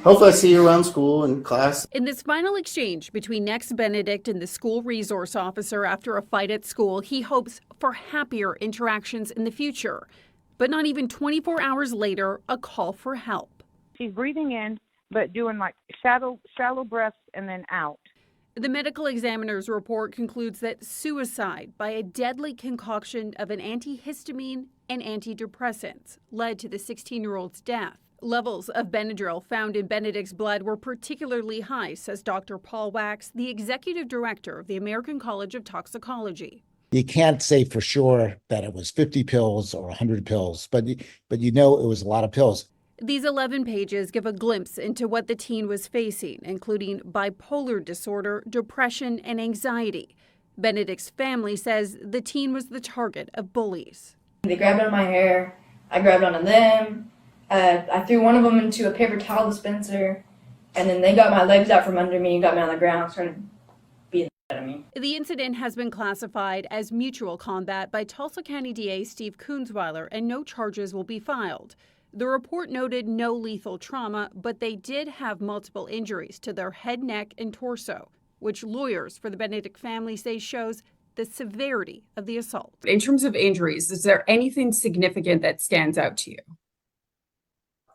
Hopefully I see you around school and class. In this final exchange between Nex Benedict and the school resource officer after a fight at school, he hopes for happier interactions in the future. But not even 24 hours later, a call for help. She's breathing in, but doing like shallow breaths and then out. The medical examiner's report concludes that suicide by a deadly concoction of an antihistamine and antidepressants led to the 16-year-old's death. Levels of Benadryl found in Benedict's blood were particularly high, says Dr. Paul Wax, the executive director of the American College of Toxicology. You can't say for sure that it was 50 pills or 100 pills, but you know it was a lot of pills. These 11 pages give a glimpse into what the teen was facing, including bipolar disorder, depression, and anxiety. Benedict's family says the teen was the target of bullies. They grabbed onto my hair. I grabbed onto them. I threw one of them into a paper towel dispenser, and then they got my legs out from under me and got me on the ground, started beating the shit out of me. The incident has been classified as mutual combat by Tulsa County DA Steve Kunzweiler, and no charges will be filed. The report noted no lethal trauma, but they did have multiple injuries to their head, neck, and torso, which lawyers for the Benedict family say shows the severity of the assault. In terms of injuries, is there anything significant that stands out to you?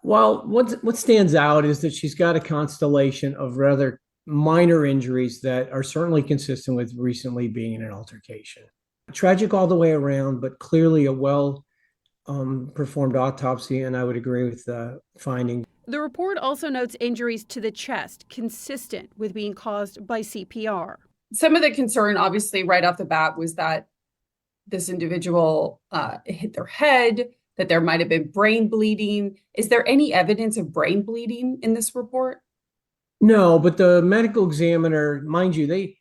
Well, what stands out is that she's got a constellation of rather minor injuries that are certainly consistent with recently being in an altercation. Tragic all the way around, but clearly a performed autopsy, and I would agree with the finding. The report also notes injuries to the chest consistent with being caused by CPR. Some of the concern, obviously, right off the bat was that this individual hit their head, that there might have been brain bleeding. Is there any evidence of brain bleeding in this report? No, but the medical examiner, mind you, they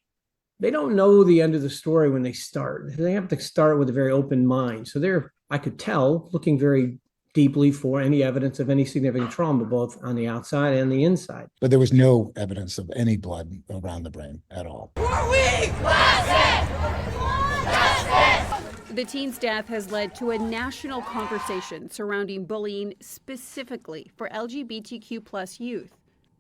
don't know the end of the story when they start. They have to start with a very open mind. So I could tell, looking very deeply for any evidence of any significant trauma, both on the outside and the inside. But there was no evidence of any blood around the brain at all. 4 weeks! Justice! The teen's death has led to a national conversation surrounding bullying specifically for LGBTQ+ youth.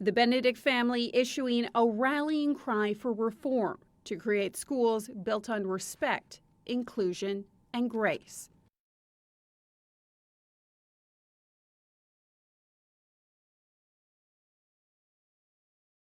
The Benedict family issuing a rallying cry for reform to create schools built on respect, inclusion, and grace.